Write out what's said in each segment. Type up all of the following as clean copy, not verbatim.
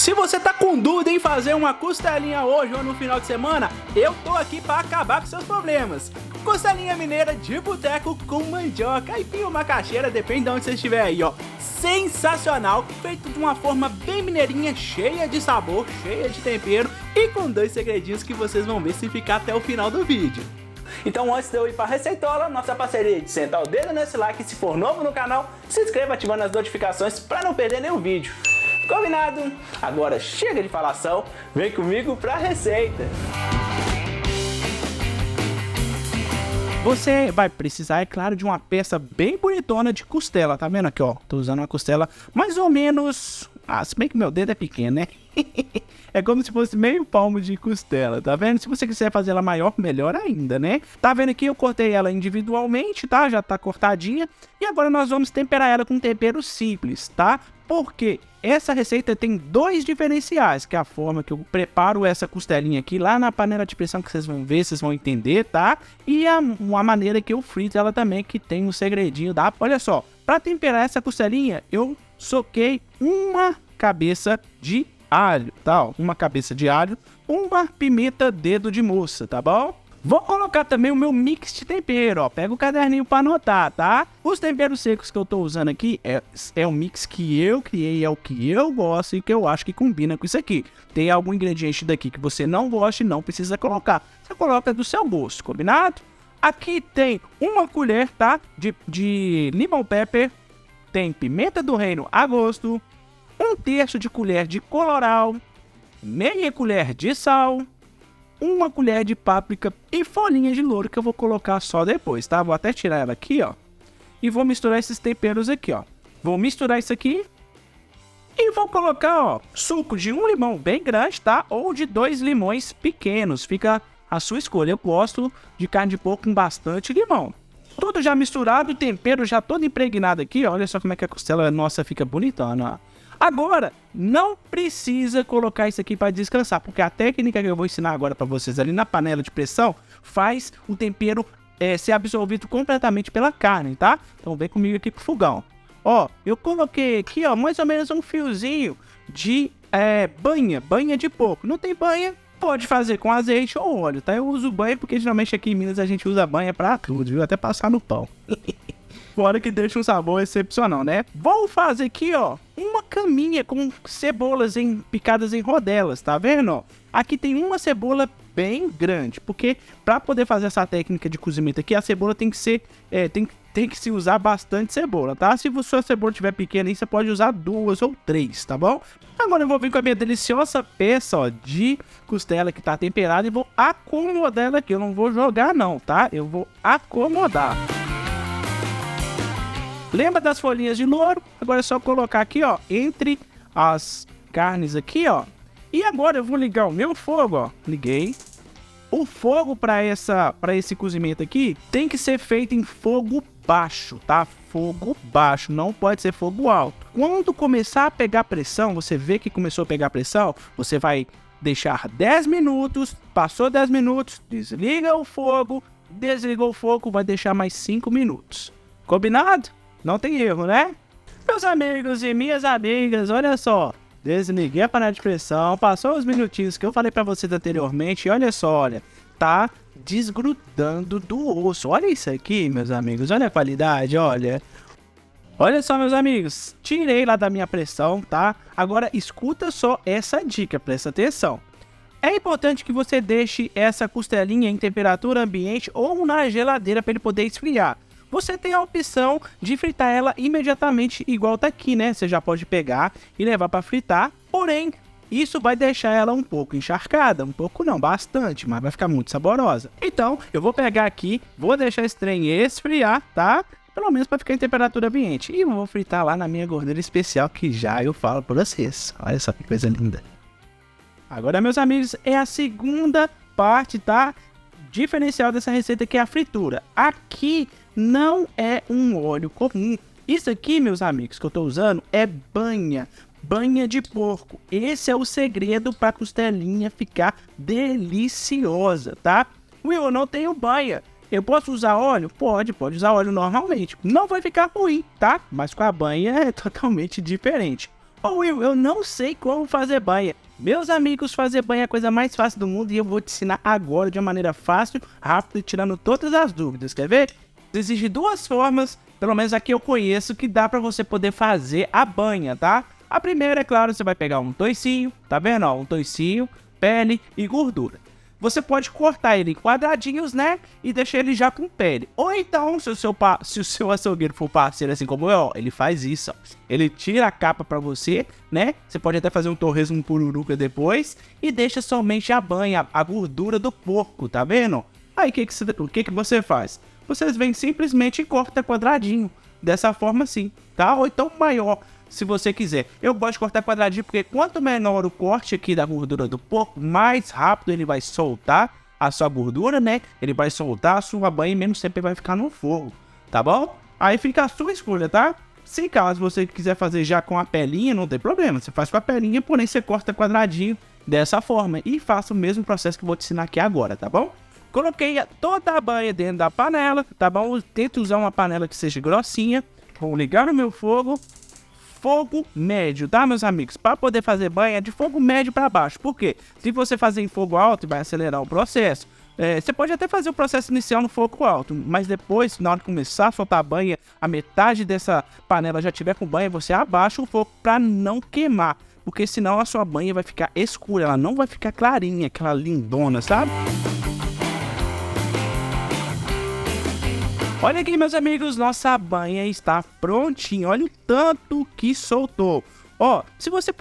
Se você tá com dúvida em fazer uma costelinha hoje ou no final de semana, eu tô aqui para acabar com seus problemas. Costelinha mineira de boteco com mandioca, aipim ou macaxeira, depende de onde você estiver aí, ó. Sensacional, feito de uma forma bem mineirinha, cheia de sabor, cheia de tempero e com 2 segredinhos que vocês vão ver se ficar até o final do vídeo. Então antes de eu ir para a receitola, nossa parceria de sentar o dedo nesse like e se for novo no canal, se inscreva ativando as notificações para não perder nenhum vídeo. Combinado? Agora chega de falação, vem comigo pra receita! Você vai precisar, é claro, de uma peça bem bonitona de costela, tá vendo aqui, ó? Tô usando uma costela mais ou menos... se bem que meu dedo é pequeno, né? É como se fosse meio palmo de costela, tá vendo? Se você quiser fazer ela maior, melhor ainda, né? Tá vendo aqui? Eu cortei ela individualmente, tá? Já tá cortadinha. E agora nós vamos temperar ela com um tempero simples, tá? Porque essa receita tem 2 diferenciais, que é a forma que eu preparo essa costelinha aqui lá na panela de pressão, que vocês vão ver, vocês vão entender, tá? E uma maneira que eu frito ela também, que tem um segredinho, tá? Olha só, para temperar essa costelinha, eu soquei uma cabeça de alho, tá? Uma cabeça de alho, uma pimenta dedo de moça, tá bom? Vou colocar também o meu mix de tempero, ó. Pega o caderninho para anotar, tá? Os temperos secos que eu tô usando aqui é o mix que eu criei, é o que eu gosto e que eu acho que combina com isso aqui. Tem algum ingrediente daqui que você não gosta e não precisa colocar. Você coloca do seu gosto, combinado? Aqui tem uma colher, tá? De lemon pepper, tem pimenta do reino a gosto, 1/3 de colher de colorau, meia colher de sal, 1 colher de páprica e folhinha de louro que eu vou colocar só depois, tá? Vou até tirar ela aqui, ó. E vou misturar esses temperos aqui, ó. Vou misturar isso aqui e vou colocar, ó, suco de 1 limão bem grande, tá? Ou de 2 limões pequenos, fica a sua escolha. Eu gosto de carne de porco com bastante limão. Tudo já misturado, o tempero já todo impregnado aqui, ó. Olha só como é que a costela nossa fica bonitona, ó. Agora, não precisa colocar isso aqui para descansar, porque a técnica que eu vou ensinar agora para vocês ali na panela de pressão faz o tempero ser absorvido completamente pela carne, tá? Então vem comigo aqui pro fogão. Ó, eu coloquei aqui, ó, mais ou menos um fiozinho de banha de porco. Não tem banha? Pode fazer com azeite ou óleo, tá? Eu uso banha porque geralmente aqui em Minas a gente usa banha para tudo, viu? Até passar no pão. Fora que deixa um sabor excepcional, né? Vou fazer aqui, ó, uma caminha com cebolas picadas em rodelas, tá vendo? Ó? Aqui tem uma cebola bem grande, porque para poder fazer essa técnica de cozimento aqui, a cebola tem que ser, tem que se usar bastante cebola, tá? Se a sua cebola estiver pequena, aí você pode usar 2 ou 3, tá bom? Agora eu vou vir com a minha deliciosa peça, ó, de costela que tá temperada e vou acomodar ela aqui. Eu não vou jogar não, tá? Eu vou acomodar. Lembra das folhinhas de louro? Agora é só colocar aqui, ó, entre as carnes aqui, ó. E agora eu vou ligar o meu fogo, ó. Liguei. O fogo para esse cozimento aqui tem que ser feito em fogo baixo, tá? Fogo baixo, não pode ser fogo alto. Quando começar a pegar pressão, você vê que começou a pegar pressão, você vai deixar 10 minutos, passou 10 minutos, desliga o fogo, desligou o fogo, vai deixar mais 5 minutos. Combinado? Não tem erro, né? Meus amigos e minhas amigas, olha só. Desliguei a panela de pressão, passou os minutinhos que eu falei pra vocês anteriormente. E olha só, olha, tá desgrudando do osso. Olha isso aqui, meus amigos, olha a qualidade, olha. Olha só, meus amigos, tirei lá da minha pressão, tá? Agora escuta só essa dica, presta atenção. É importante que você deixe essa costelinha em temperatura ambiente ou na geladeira para ele poder esfriar. Você tem a opção de fritar ela imediatamente, igual tá aqui, né? Você já pode pegar e levar para fritar, porém, isso vai deixar ela um pouco encharcada, um pouco não, bastante, mas vai ficar muito saborosa. Então, eu vou pegar aqui, vou deixar esse trem esfriar, tá? Pelo menos para ficar em temperatura ambiente. E vou fritar lá na minha gordura especial, que já eu falo para vocês. Olha só que coisa linda. Agora, meus amigos, é a segunda parte, tá? Diferencial dessa receita, que é a fritura. Aqui não é um óleo comum. Isso aqui, meus amigos, que eu tô usando é banha de porco. Esse é o segredo para a costelinha ficar deliciosa, tá? Will, eu não tenho banha. Eu posso usar óleo? Pode usar óleo normalmente. Não vai ficar ruim, tá? Mas com a banha é totalmente diferente. Ô Will, eu não sei como fazer banha. Meus amigos, fazer banha é a coisa mais fácil do mundo e eu vou te ensinar agora de uma maneira fácil, rápida e tirando todas as dúvidas, quer ver? Existem duas formas, pelo menos aqui eu conheço, que dá pra você poder fazer a banha, tá? A primeira, é claro, você vai pegar um toicinho, tá vendo? Ó, um toicinho, pele e gordura. Você pode cortar ele em quadradinhos, né? E deixar ele já com pele. Ou então, se o seu açougueiro for parceiro assim como eu, ó, ele faz isso, ó. Ele tira a capa pra você, né? Você pode até fazer um torresmo pururuca depois. E deixa somente a banha, a gordura do porco, tá vendo? Aí, o que você faz? Vocês vêm simplesmente e corta quadradinho. Dessa forma assim, tá? Ou então maior, se você quiser. Eu gosto de cortar quadradinho porque quanto menor o corte aqui da gordura do porco, mais rápido ele vai soltar a sua gordura, né? Ele vai soltar a sua banha e menos tempo vai ficar no fogo, tá bom? Aí fica a sua escolha, tá? Se caso você quiser fazer já com a pelinha, não tem problema. Você faz com a pelinha, porém você corta quadradinho dessa forma. E faça o mesmo processo que eu vou te ensinar aqui agora, tá bom? Coloquei toda a banha dentro da panela, tá bom? Tento usar uma panela que seja grossinha. Vou ligar no meu fogo médio, tá, meus amigos? Para poder fazer banha é de fogo médio para baixo. Por quê? Se você fazer em fogo alto, vai acelerar o processo. Você pode até fazer o processo inicial no fogo alto, mas depois, na hora de começar a soltar a banha, a metade dessa panela já tiver com banha, você abaixa o fogo para não queimar. Porque senão a sua banha vai ficar escura, ela não vai ficar clarinha, aquela lindona, sabe? Olha aqui, meus amigos, nossa banha está prontinha. Olha o tanto que soltou. Ó, se você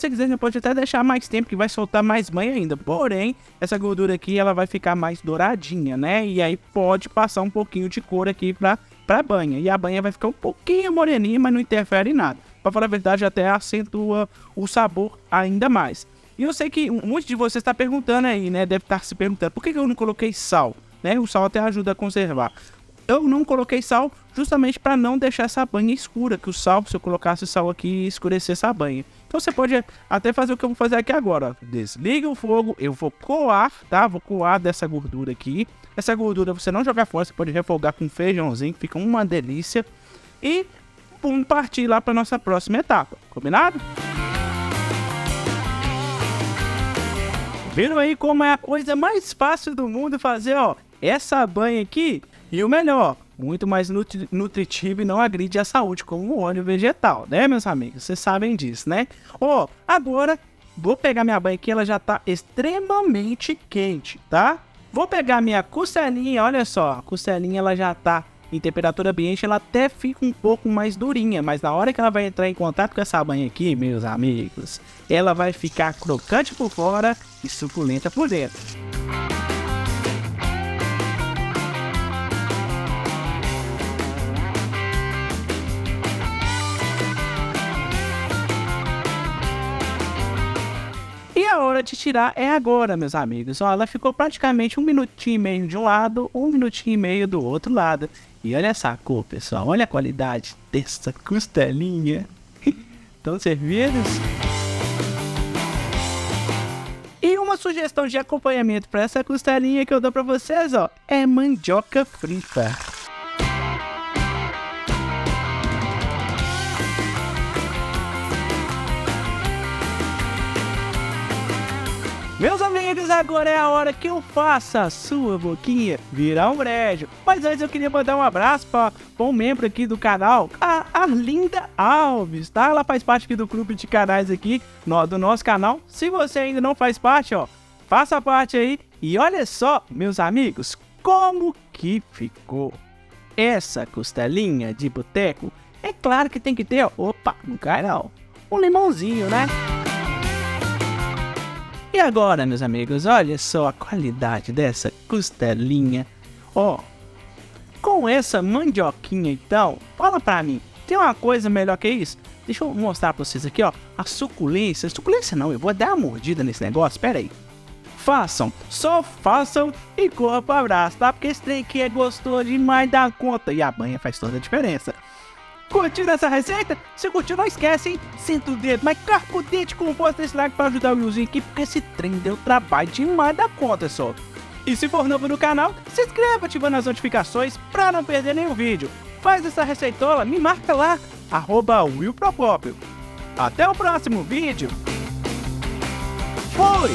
quiser, você pode até deixar mais tempo que vai soltar mais banha ainda. Porém, essa gordura aqui, ela vai ficar mais douradinha, né? E aí pode passar um pouquinho de cor aqui pra banha. E a banha vai ficar um pouquinho moreninha, mas não interfere em nada. Pra falar a verdade, até acentua o sabor ainda mais. E eu sei que muitos de vocês está perguntando aí, né? Deve estar se perguntando, por que eu não coloquei sal? Né? O sal até ajuda a conservar. Eu não coloquei sal justamente para não deixar essa banha escura, que o sal, se eu colocasse sal aqui, ia escurecer essa banha. Então você pode até fazer o que eu vou fazer aqui agora, ó. Desliga o fogo, eu vou coar, tá? Vou coar dessa gordura aqui. Essa gordura você não jogar fora, você pode refogar com feijãozinho, fica uma delícia. E vamos partir lá para nossa próxima etapa, combinado? Viram aí como é a coisa mais fácil do mundo fazer, ó, essa banha aqui? E o melhor, muito mais nutritivo e não agride a saúde, como o óleo vegetal, né, meus amigos? Vocês sabem disso, né? Ó, agora vou pegar minha banha aqui, ela já tá extremamente quente, tá? Vou pegar minha costelinha, olha só, a costelinha ela já tá em temperatura ambiente, ela até fica um pouco mais durinha, mas na hora que ela vai entrar em contato com essa banha aqui, meus amigos, ela vai ficar crocante por fora e suculenta por dentro. E a hora de tirar é agora, meus amigos. Ó, ela ficou praticamente 1 minutinho e meio de um lado, 1 minutinho e meio do outro lado. E olha essa cor, pessoal. Olha a qualidade dessa costelinha. Estão servidos? E uma sugestão de acompanhamento para essa costelinha que eu dou para vocês, ó, é mandioca frita. Meus amigos, agora é a hora que eu faça a sua boquinha virar um brejo. Mas antes eu queria mandar um abraço para um membro aqui do canal, a Arlinda Alves, tá? Ela faz parte aqui do clube de canais aqui do nosso canal. Se você ainda não faz parte, ó, faça parte aí. E olha só, meus amigos, como que ficou essa costelinha de boteco. É claro que tem que ter, ó, opa, não cai não, um limãozinho, né? E agora, meus amigos, olha só a qualidade dessa costelinha. Ó, com essa mandioquinha então, fala pra mim, tem uma coisa melhor que isso? Deixa eu mostrar pra vocês aqui, ó, a suculência. Suculência não, eu vou dar uma mordida nesse negócio, pera aí. Façam, só façam e corra pro abraço, tá? Porque esse trem aqui é gostoso demais da conta e a banha faz toda a diferença. Curtiu essa receita? Se curtiu, não esquece, hein? Senta o dedo, mas carca o dente com força desse like pra ajudar o Willzinho aqui, porque esse trem deu trabalho demais da conta, só. E se for novo no canal, se inscreva ativando as notificações pra não perder nenhum vídeo. Faz essa receitola, me marca lá, @WillPropópio. Até o próximo vídeo. Fui!